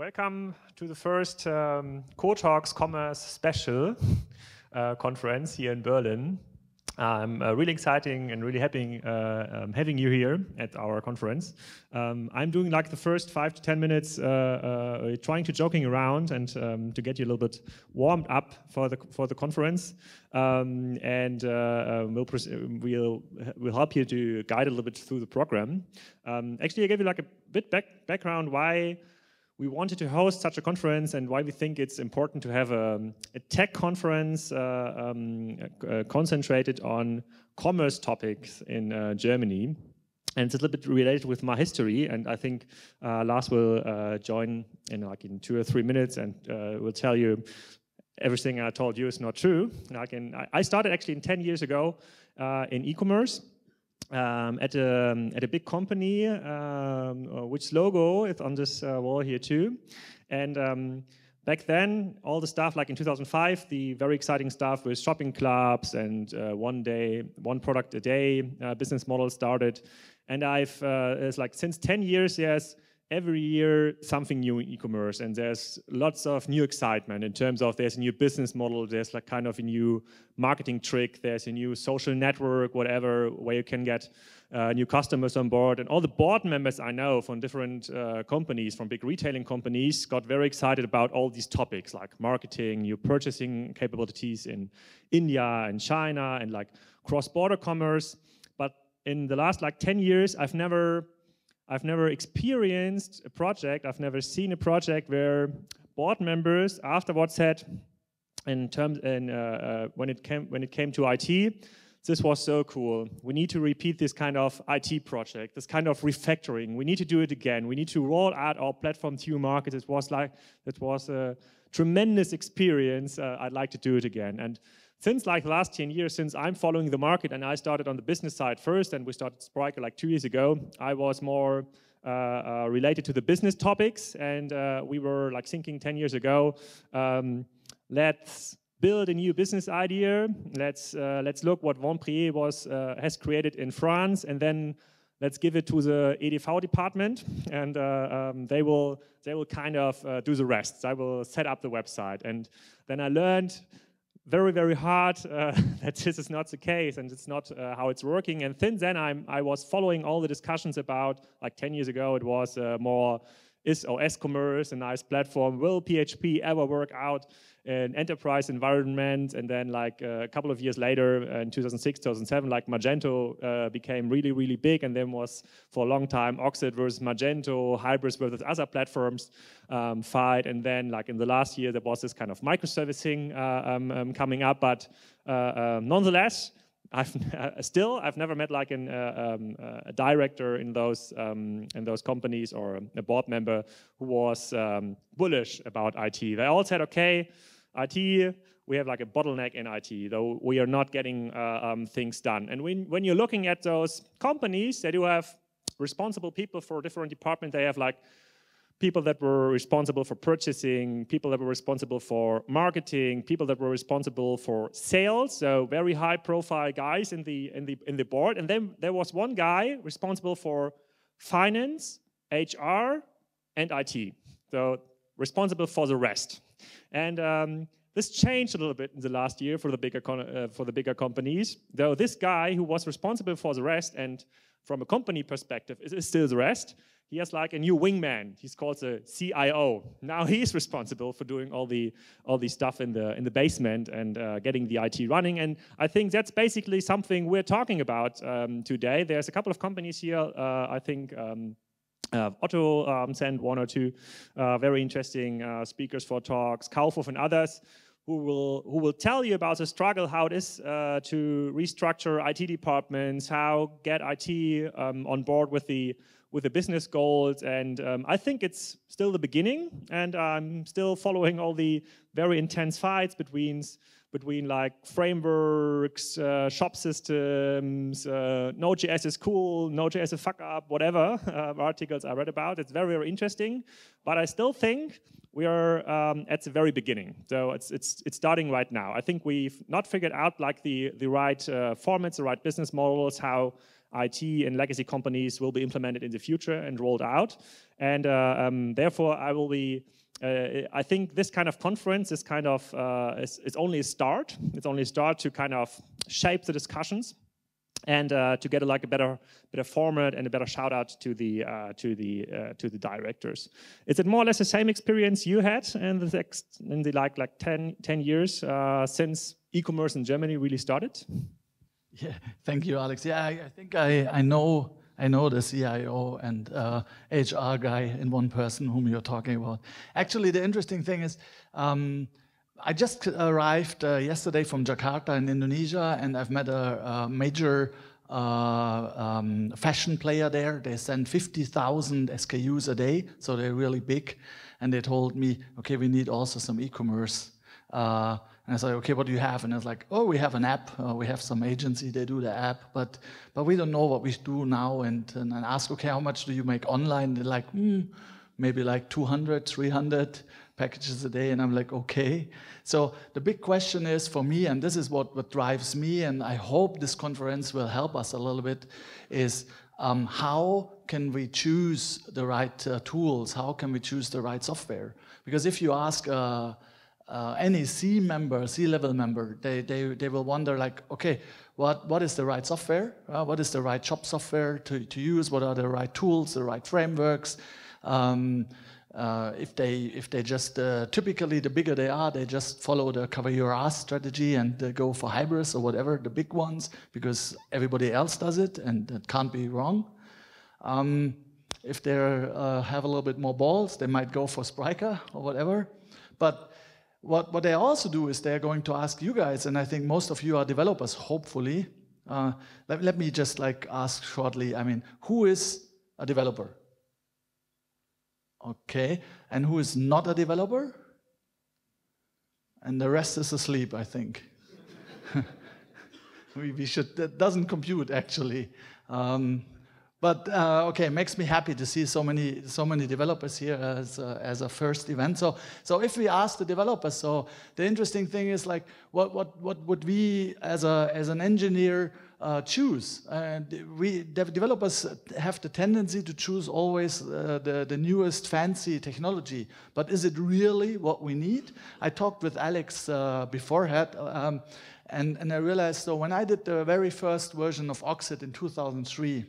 Welcome to the first code.talks Commerce Special conference here in Berlin. I'm really exciting and really happy having you here at our conference. I'm doing like the first 5 to 10 minutes trying to joking around and to get you a little bit warmed up for the conference, we'll help you to guide a little bit through the program. Actually, I gave you like a bit background why we wanted to host such a conference and why we think it's important to have a tech conference concentrated on commerce topics in Germany. And it's a little bit related with my history, and I think Lars will join in 2 or 3 minutes and will tell you everything I told you is not true. I started actually 10 years ago in e-commerce. At a big company, which logo is on this wall here too. And back then, all the stuff like in 2005, the very exciting stuff with shopping clubs and one product a day business model started. And it's like since 10 years, yes, every year something new in e-commerce, and there's lots of new excitement in terms of there's a new business model, there's like kind of a new marketing trick, there's a new social network, whatever, where you can get new customers on board. And all the board members I know from different companies, from big retailing companies, got very excited about all these topics like marketing, new purchasing capabilities in India and China, and like cross-border commerce. But in the last like 10 years, I've never experienced a project, I've never seen a project where board members afterwards said, when it came to IT, this was so cool. We need to repeat this kind of IT project, this kind of refactoring. We need to do it again. We need to roll out our platform to markets. It was a tremendous experience. I'd like to do it again. And since like the last 10 years, since I'm following the market and I started on the business side first, and we started Spryker like 2 years ago, I was more related to the business topics, and we were like thinking 10 years ago, let's build a new business idea. Let's look what Vamprier has created in France, and then let's give it to the EDV department, and they will kind of do the rest. I will set up the website, and then I learned very, very hard that this is not the case and it's not how it's working. And since then, I was following all the discussions about, like 10 years ago, it was more, is OS commerce a nice platform? Will PHP ever work out in enterprise environment? And then like a couple of years later, in 2006, 2007, like Magento became really, really big. And then was for a long time Oxid versus Magento, Hybris versus other platforms fight. And then like in the last year, there was this kind of microservicing coming up. But nonetheless, I've never met like a director in those companies or a board member who was bullish about IT. They all said, okay, IT, we have like a bottleneck in IT, though we are not getting things done. And when you're looking at those companies, they do have responsible people for different departments. They have like people that were responsible for purchasing, people that were responsible for marketing, people that were responsible for sales. So very high-profile guys in the board. And then there was one guy responsible for finance, HR, and IT. So responsible for the rest. And this changed a little bit in the last year for the bigger companies. Though this guy who was responsible for the rest, and from a company perspective is still the rest, he has like a new wingman. He's called the CIO. Now he's responsible for doing all the stuff in the basement and getting the IT running. And I think that's basically something we're talking about today. There's a couple of companies here. I think Otto sent 1 or 2 very interesting speakers for talks, Kaufhof and others, who will tell you about the struggle, how it is to restructure IT departments, how get IT on board with the business goals. And I think it's still the beginning, and I'm still following all the very intense fights between like frameworks, shop systems, Node.js is cool, Node.js is a fuck up, whatever articles I read about. It's very, very interesting, but I still think we are at the very beginning. So it's starting right now. I think we've not figured out like the right formats, the right business models, how IT and legacy companies will be implemented in the future and rolled out. And therefore, I think this kind of conference is kind of it's only a start. It's only a start to kind of shape the discussions and to get a better format and a better shout out to the directors. Is it more or less the same experience you had in the like 10 years since e-commerce in Germany really started? Yeah, thank you, Alex. Yeah, I think I know the CIO and HR guy in one person whom you're talking about. Actually, the interesting thing is, I just arrived yesterday from Jakarta in Indonesia, and I've met a major fashion player there. They send 50,000 SKUs a day, so they're really big. And they told me, okay, we need also some e-commerce. And I said, okay, what do you have? And I was like, oh, we have an app. We have some agency, they do the app, but we don't know what we do now. And I asked, okay, how much do you make online? They're like, maybe like 200, 300 packages a day. And I'm like, okay. So the big question is for me, and this is what drives me, and I hope this conference will help us a little bit, is how can we choose the right tools? How can we choose the right software? Because if you ask any C-level member, they will wonder like, okay, what is the right software? What is the right shop software to use? What are the right tools, the right frameworks? If they just, typically the bigger they are, they just follow the cover your ass strategy and go for hybrids or whatever, the big ones, because everybody else does it and it can't be wrong. If they have a little bit more balls, they might go for Spryker or whatever. But what they also do is they're going to ask you guys, and I think most of you are developers, hopefully. Let me just like ask shortly, I mean, who is a developer? Okay, and who is not a developer? And the rest is asleep, I think. we should, that doesn't compute actually. But okay, it makes me happy to see so many developers here as a first event. So if we ask the developers, so the interesting thing is like, what would we as an engineer choose? Developers have the tendency to choose always the newest fancy technology, but is it really what we need? I talked with Alex beforehand, and I realized, so when I did the very first version of Oxid in 2003,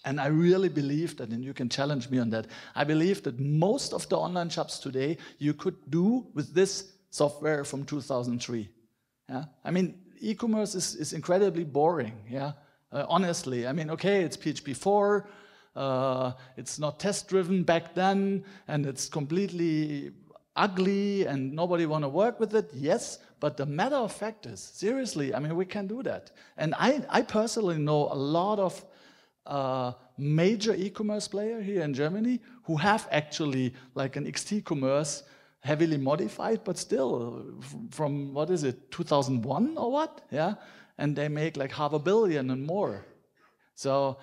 and I really believe that, and you can challenge me on that, I believe that most of the online shops today you could do with this software from 2003. Yeah? I mean, e-commerce is incredibly boring, yeah? Honestly. I mean, okay, it's PHP 4, it's not test-driven back then, and it's completely ugly, and nobody want to work with it, yes, but the matter of fact is, seriously, I mean, we can do that. And I personally know a lot of major e-commerce player here in Germany who have actually like an XT commerce heavily modified, but still from what is it, 2001 or what? Yeah, and they make like $500 million and more. So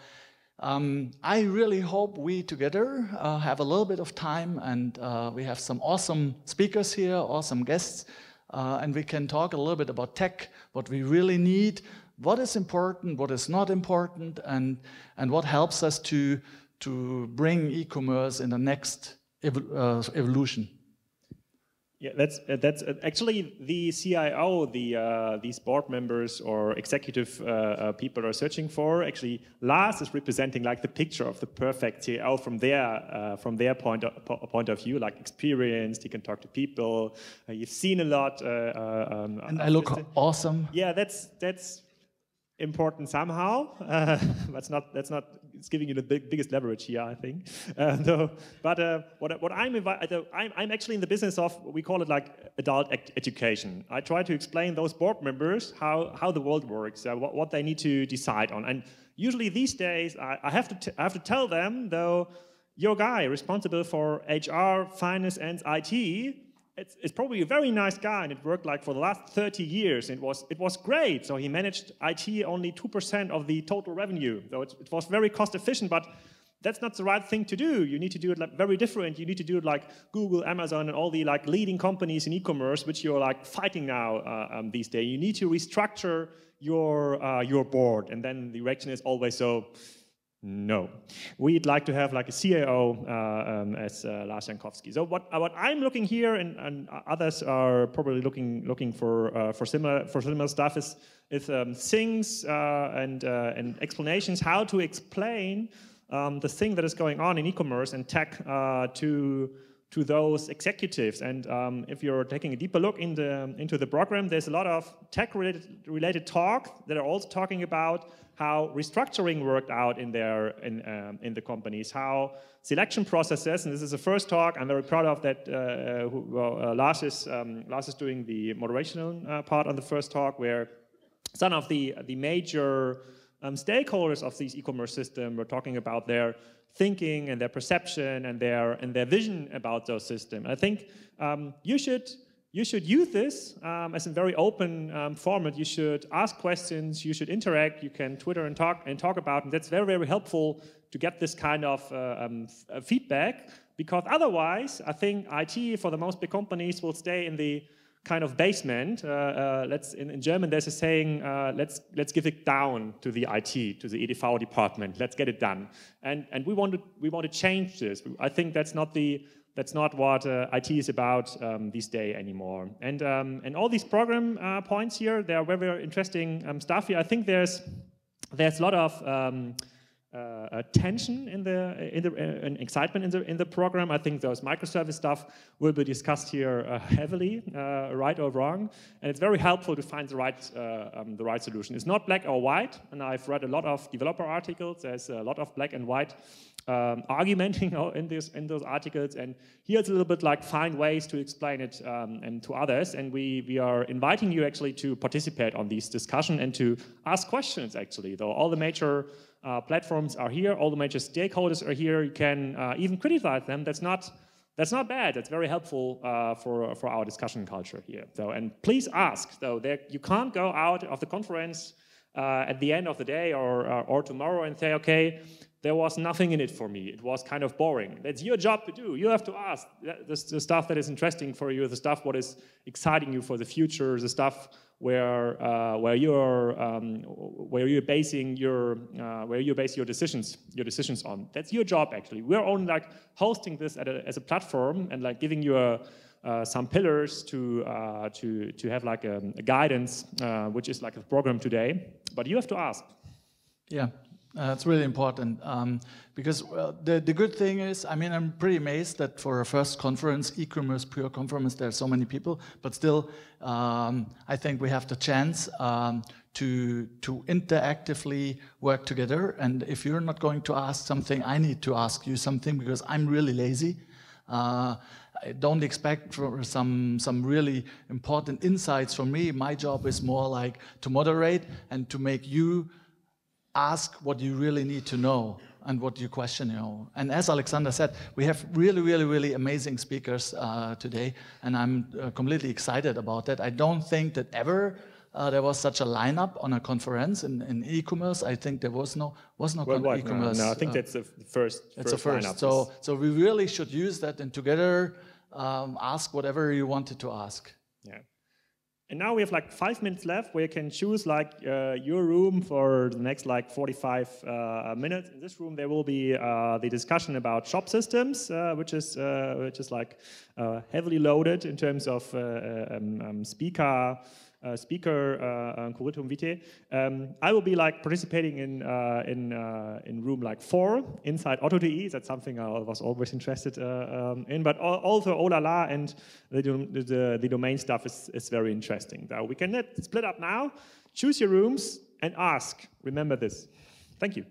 I really hope we together have a little bit of time, and we have some awesome speakers here, awesome guests, and we can talk a little bit about tech, what we really need, what is important, what is not important, and what helps us to bring e-commerce in the next evolution. Yeah, that's actually the CIO, these board members or executive people are searching for. Actually, Lars is representing like the picture of the perfect CIO from their point of view, like experienced. He can talk to people. You've seen a lot. And I look awesome. Yeah, that's important somehow. That's not. It's giving you the biggest leverage here, I think. What I'm actually in the business of, we call it like adult education. I try to explain those board members how the world works, what they need to decide on. And usually these days, I have to tell them, though, your guy responsible for HR, finance, and IT. It's probably a very nice guy, and it worked like for the last 30 years. It was great. So he managed IT only 2% of the total revenue. So it was very cost efficient, but that's not the right thing to do. You need to do it like very different. You need to do it like Google, Amazon, and all the like leading companies in e-commerce, which you're like fighting now these days. You need to restructure your board, and then the reaction is always so. No, we'd like to have like a CIO as Lars Jankowfsky. So what I'm looking here, and others are probably looking for similar stuff is things and explanations how to explain the thing that is going on in e-commerce and tech to those executives. And if you're taking a deeper look into the program, there's a lot of tech-related talk that are also talking about how restructuring worked out in the companies, how selection processes, and this is the first talk. I'm very proud of that. Lars is doing the moderation part on the first talk, where some of the major stakeholders of these e-commerce system were talking about their thinking and their perception and their vision about those systems. I think you should use this as a very open format. You should ask questions. You should interact. You can Twitter and talk about, and that's very, very helpful to get this kind of feedback. Because otherwise, I think IT for the most big companies will stay in the kind of basement. In German, there's a saying, let's give it down to the IT, to the EDV department. Let's get it done. And we want to change this. I think that's not what IT is about these days anymore. And all these program points here, they are very, very interesting stuff here. I think there's a lot of tension and excitement in the program. I think those microservice stuff will be discussed here heavily, right or wrong, and it's very helpful to find the right solution. It's not black or white, and I've read a lot of developer articles. There's a lot of black and white argumenting in those articles, and here it's a little bit like find ways to explain it and to others, and we are inviting you actually to participate on this discussion and to ask questions. Actually, though all the major platforms are here, all the major stakeholders are here. You can even criticize them. That's not bad. That's very helpful for our discussion culture here. So, and please ask. So you can't go out of the conference at the end of the day or tomorrow and say, okay, there was nothing in it for me. It was kind of boring. That's your job to do. You have to ask the stuff that is interesting for you, the stuff what is exciting you for the future, the stuff where you base your decisions on. That's your job actually. We're only like hosting this as a platform and like giving you some pillars to have like a guidance, which is like a program today. But you have to ask. Yeah. It's really important because the good thing is, I mean, I'm pretty amazed that for a first conference, e-commerce pure conference, there are so many people, but still, I think we have the chance to interactively work together. And if you're not going to ask something, I need to ask you something because I'm really lazy. I don't expect for some really important insights from me. My job is more like to moderate and to make you ask what you really need to know and what you question, you know. And as Alexander said, we have really, really, really amazing speakers today, and I'm completely excited about that. I don't think that ever there was such a lineup on a conference in e-commerce. I think there was no e-commerce. No, I think that's the first. It's a first. Lineup. So we really should use that and together ask whatever you wanted to ask. Yeah. And now we have like 5 minutes left where you can choose like your room for the next like 45 minutes. In this room there will be the discussion about shop systems, which is like heavily loaded in terms of speaker curriculum vitae. I will be like participating in room like 4 inside Otto.de. That's something I was always interested in. But also Olala and the domain stuff is very interesting. We can split up now, choose your rooms, and ask. Remember this. Thank you.